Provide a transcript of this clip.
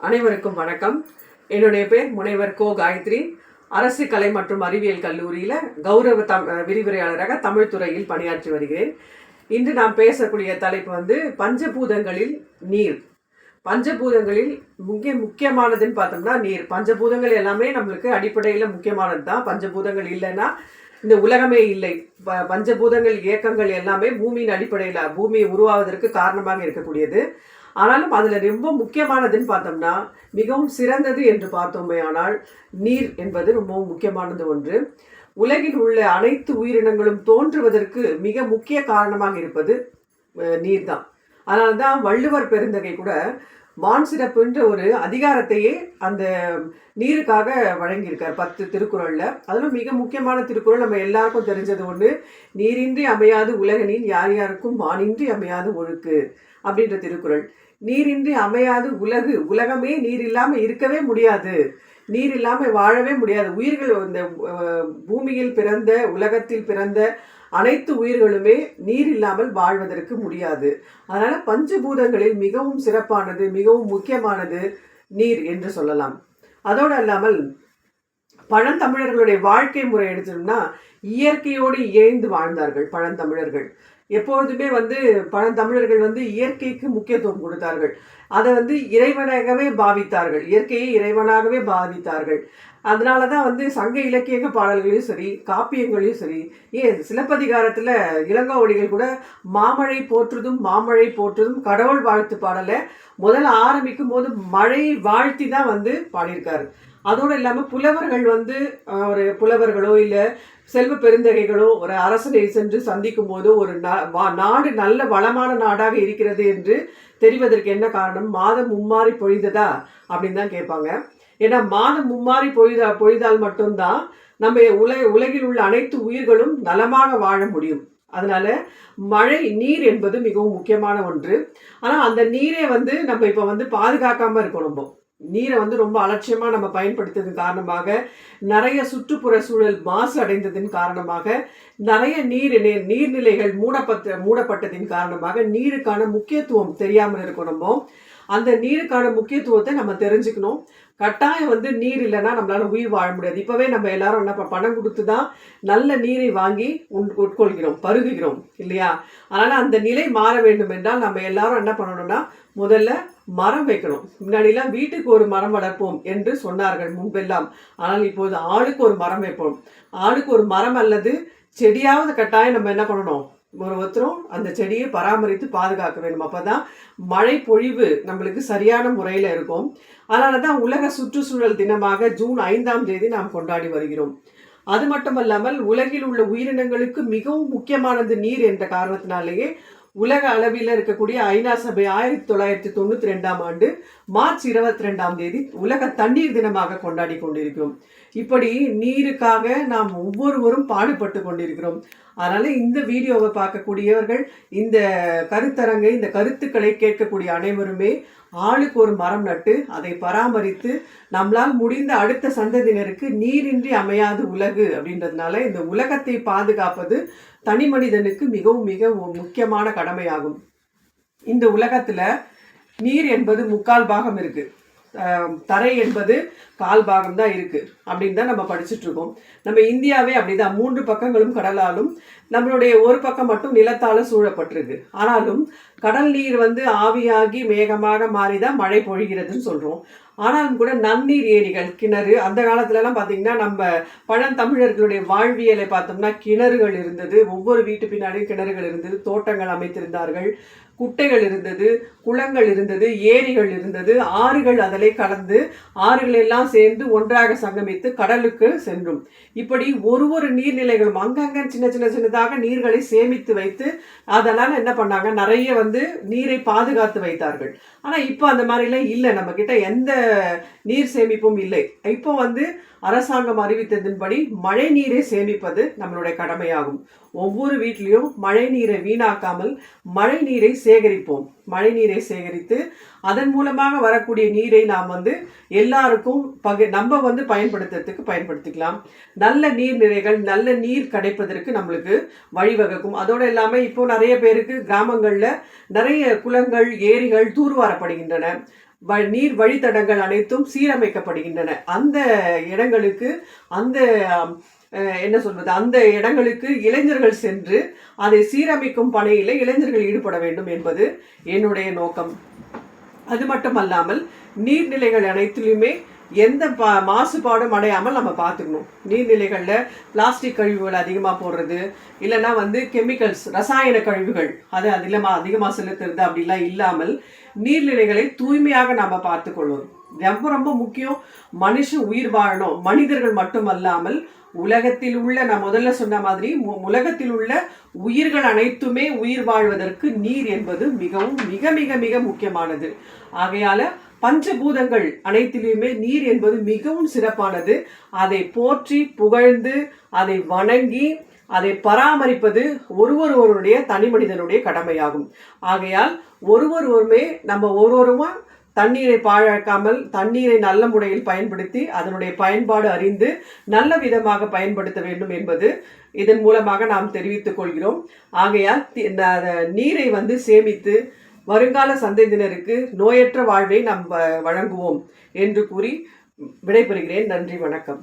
அனைவருக்கும் வணக்கம். என்னுடைய பேர் முனைவர் கோ காயத்ரி. அரசு கலை மற்றும் அறிவியல் கல்லூரியில் கௌரவ விரிவுரையாளராக தமிழ் துறையில் பணியாற்றி வருகிறேன். இன்று நாம் பேசக்கூடிய தலைப்பு பஞ்சபூதங்களில் நீர். பஞ்சபூதங்களில் முக்கியமானதுன்னு பார்த்தோம்னா நீர். பஞ்சபூதங்கள் எல்லாமே நம்மளுக்கு அடிப்படையில் முக்கியமானது தான். பஞ்சபூதங்கள் இல்லைன்னா இந்த உலகமே இல்லை. பஞ்சபூதங்கள் இயக்கங்கள் எல்லாமே பூமியின் அடிப்படையில் பூமி உருவாவதற்கு காரணமாக இருக்கக்கூடியது. ஆனாலும் அதில் ரொம்ப முக்கியமானதுன்னு பார்த்தோம்னா மிகவும் சிறந்தது என்று பார்த்தோமே ஆனால் நீர் என்பது ரொம்பவும் முக்கியமானது ஒன்று. உலகில் உள்ள அனைத்து உயிரினங்களும் தோன்றுவதற்கு மிக முக்கிய காரணமாக இருப்பது நீர் தான். அதனால தான் வள்ளுவர் பெருந்தகை கூட வான் சிறப்புன்ற ஒரு அதிகாரத்தையே அந்த நீருக்காக வழங்கியிருக்கார் 10 திருக்குறளில். அதிலும் மிக முக்கியமான திருக்குறள் நம்ம எல்லாருக்கும் தெரிஞ்சது ஒன்று, நீரின்றி அமையாது உலகனின் யார் யாருக்கும் வானின்றி அமையாது ஒழுக்கு அப்படின்ற திருக்குறள். நீரின்றி அமையாது உலகமே நீர் இல்லாமல் இருக்கவே முடியாது, நீர் இல்லாமல் வாழவே முடியாது. உயிர்கள் இந்த பூமியில் பிறந்த உலகத்தில் பிறந்த அனைத்து உயிர்களுமே நீர் இல்லாமல் வாழ்வதற்கு முடியாது. அதனால பஞ்சபூதங்களில் மிகவும் சிறப்பானது மிகவும் முக்கியமானது நீர் என்று சொல்லலாம். அதோடு அல்லாமல் பழந்தமிழர்களுடைய வாழ்க்கை முறை எடுத்தோம்னா இயற்கையோடு இயைந்து வாழ்ந்தார்கள் பழந்தமிழர்கள். எப்பொழுதுமே பழந்தமிழர்கள் இயற்கைக்கு முக்கியத்துவம் கொடுத்தார்கள். அதை இறைவனாகவே பாவித்தார்கள், இயற்கையை இறைவனாகவே பாவித்தார்கள். அதனால தான் சங்க இலக்கிய பாடல்களையும் சரி காப்பியங்களையும் சரி, சிலப்பதிகாரத்தில் இளங்கோவடிகள் கூட மாமழை போற்றுதும் கடவுள் வாழ்த்து பாடலை முதல்ல ஆரம்பிக்கும் போது மழையை வாழ்த்தி தான் பாடியிருக்காரு. அதோடு இல்லாமல் புலவர்கள் ஒரு புலவர்களோ இல்லை செல்வ பெருந்தகைகளோ ஒரு அரசனை சென்று சந்திக்கும் போது ஒரு நாடு நல்ல வளமான நாடாக இருக்கிறது என்று தெரிவதற்கு என்ன காரணம்? மாதம் மும்மாறி பொழிந்ததா அப்படின்னு தான் கேட்பாங்க. ஏன்னா மாதம் மும்மாறி பொழிதால் மட்டும்தான் நம்ம உலகில் உள்ள அனைத்து உயிர்களும் நலமாக வாழ முடியும். அதனால மழை நீர் என்பது மிகவும் முக்கியமான ஒன்று. ஆனால் அந்த நீரை நம்ம இப்போ பாதுகாக்காம இருக்கணும். நீரை ரொம்ப அலட்சியமாக நம்ம பயன்படுத்துவதன் காரணமாக நிறைய சுற்றுப்புற சூழல் மாசு அடைந்ததின் காரணமாக நிறைய நீர்நிலைகள் மூடப்பட்டதின் காரணமாக நீருக்கான முக்கியத்துவம் தெரியாமல் இருக்கணும். அந்த நீருக்கான முக்கியத்துவத்தை நம்ம தெரிஞ்சுக்கணும். கட்டாயம் நீர் இல்லைன்னா நம்மளால உயிர் வாழ முடியாது. இப்போவே நம்ம எல்லாரும் என்ன பணம் கொடுத்து தான் நல்ல நீரை வாங்கி உட்கொள்கிறோம், பருகுகிறோம் இல்லையா? அதனால் அந்த நிலை மாற வேண்டும் என்றால் நம்ம எல்லாரும் என்ன பண்ணணும்னா முதல்ல மரம் வைக்கணும். முன்னாடிலாம் வீட்டுக்கு ஒரு மரம் வளர்ப்போம் என்று சொன்னார்கள் முன்பெல்லாம். ஆனால் இப்போது ஆளுக்கு ஒரு மரம் வைப்போம். ஆளுக்கு ஒரு மரம் அல்லது செடியாவது கட்டாயம் நம்ம என்ன பண்ணணும், ஒருத்தரும் அந்த செடியை பராமரித்து பாதுகாக்க வேண்டும். அப்போதான் மழை பொழிவு நம்மளுக்கு சரியான முறையில் இருக்கும். அதனால தான் உலக சுற்றுச்சூழல் தினமாக ஜூன் 5ஆம் தேதி நாம் கொண்டாடி வருகிறோம். அது மட்டுமல்லாமல் உலகில் உள்ள உயிரினங்களுக்கு மிகவும் முக்கியமானது நீர் என்ற காரணத்தினாலேயே உலக அளவில் இருக்கக்கூடிய ஐநா சபை 1992ஆம் ஆண்டு மார்ச் 22ஆம் தேதி உலக தண்ணீர் தினமாக கொண்டாடி கொண்டிருக்கிறோம். இப்படி நீருக்காக நாம் ஒவ்வொருவரும் பாடுபட்டு கொண்டிருக்கிறோம். அதனால இந்த வீடியோவை பார்க்கக்கூடியவர்கள், இந்த கருத்தரங்கை, இந்த கருத்துக்களை கேட்கக்கூடிய அனைவருமே ஆளுக்கு ஒரு மரம் நட்டு அதை பராமரித்து நம்மளால் முடிந்த அடுத்த சந்ததியினருக்கு நீரின்றி அமையாது உலகு அப்படின்றதுனால இந்த உலகத்தை பாதுகாப்பது தனி மனிதனுக்கு மிகவும் மிக முக்கியமான கடமையாகும். இந்த உலகத்துல நீர் என்பது 3/4 பாகம் இருக்கு, தரை என்பது 1/4 பாகம் தான் இருக்கு அப்படின்னு தான் நம்ம படிச்சுட்டு இருக்கோம். நம்ம இந்தியாவே அப்படிதான், 3 பக்கங்களும் கடலாலும் நம்மளுடைய ஒரு பக்கம் மட்டும் நிலத்தால சூழப்பட்டிருக்கு. ஆனாலும் கடல் நீர் ஆவியாகி மேகமாக மாறிதான் மழை பொழிகிறதுன்னு சொல்றோம். ஆனாலும் கூட நன்னீர் ஏரிகள், கிணறு, அந்த காலத்துலலாம் பார்த்தீங்கன்னா நம்ம பழந்தமிழர்களுடைய வாழ்வியலை பார்த்தோம்னா கிணறுகள் இருந்தது. ஒவ்வொரு வீட்டு பின்னாடியும் கிணறுகள் இருந்தது, தோட்டங்கள் அமைத்திருந்தார்கள், குட்டைகள் இருந்தது, குளங்கள் இருந்தது, ஏரிகள் இருந்தது, ஆறுகள் அதிலே கலந்து ஆறுகள் எல்லாம் சேர்ந்து ஒன்றாக சங்கமித்து கடலுக்கு சென்றும். இப்படி ஒரு நீர்நிலைகளும் அங்கங்க சின்னதாக நீர்களை சேமித்து வைத்து அதனால என்ன பண்ணாங்க, நிறைய நீரை பாதுகாத்து வைத்தார்கள். ஆனால் இப்போ அந்த மாதிரிலாம் இல்லை, நம்ம கிட்ட எந்த நீர் சேமிப்பும் இல்லை. இப்போ அரசாங்கம் அறிவித்ததின்படி மழை நீரை சேமிப்பது நம்மளுடைய கடமையாகும். ஒவ்வொரு வீட்லேயும் மழை நீரை வீணாக்காமல் மழை நீரை சேகரிப்போம். மழை நீரை சேகரித்து அதன் மூலமாக வரக்கூடிய நீரை நாம் எல்லாருக்கும் நம்ம பயன்படுத்துறதுக்கு பயன்படுத்திக்கலாம். நல்ல நீர்நிலைகள், நல்ல நீர் கிடைப்பதற்கு நம்மளுக்கு வழிவகுக்கும். அதோடு இல்லாமல் இப்போ நிறைய பேருக்கு கிராமங்களில் நிறைய குளங்கள், ஏரிகள் தூர்வாரப்படுகின்றன. நீர் வழித்தடங்கள் அனைத்தும் சீரமைக்கப்படுகின்றன. அந்த இடங்களுக்கு அந்த என்ன சொல்வது, அந்த இடங்களுக்கு இளைஞர்கள் சென்று அதை சீரமைக்கும் பணியில இளைஞர்கள் ஈடுபட வேண்டும் என்பது என்னுடைய நோக்கம். அது மட்டுமல்லாமல் நீர்நிலைகள் அனைத்திலுமே எந்த மாசுபாடும் அடையாமல் நம்ம பார்த்துக்கணும். நீர்நிலைகளில் பிளாஸ்டிக் கழிவுகள் அதிகமாக போடுறது, இல்லைன்னா கெமிக்கல்ஸ் ரசாயன கழிவுகள் அது அதிகமாக செலுத்துறது அப்படிலாம் இல்லாமல் நீர்நிலைகளை தூய்மையாக நாம் பார்த்துக்கொள்வோம். ரொம்ப ரொம்ப முக்கியம். மனுஷன் உயிர் வாழணும். மனிதர்கள் மட்டுமல்லாமல் உலகத்தில் உள்ள, நான் முதல்ல சொன்ன மாதிரி உலகத்தில் உள்ள உயிர்கள் அனைத்துமே உயிர் வாழ்வதற்கு நீர் என்பது மிகவும் மிக மிக மிக முக்கியமானது. ஆகையால பஞ்சபூதங்கள் அனைத்திலுமே நீர் என்பது மிகவும் சிறப்பானது. அதை போற்றி புகழ்ந்து அதை வணங்கி அதை பராமரிப்பது ஒருவருடைய தனி மனிதனுடைய கடமையாகும். ஆகையால் ஒருவருமே நம்ம ஒருவருமா தண்ணீரை பாழாக்காமல் தண்ணீரை நல்ல முறையில் பயன்படுத்தி அதனுடைய பயன்பாடு அறிந்து நல்ல விதமாக பயன்படுத்த வேண்டும் என்பது இதன் மூலமாக நாம் தெரிவித்துக் கொள்கிறோம். ஆகையால் நீரை சேமித்து வருங்கால சந்ததியினருக்கு நோயற்ற வாழ்வை நாம் வழங்குவோம் என்று கூறி விடைபெறுகிறேன். நன்றி, வணக்கம்.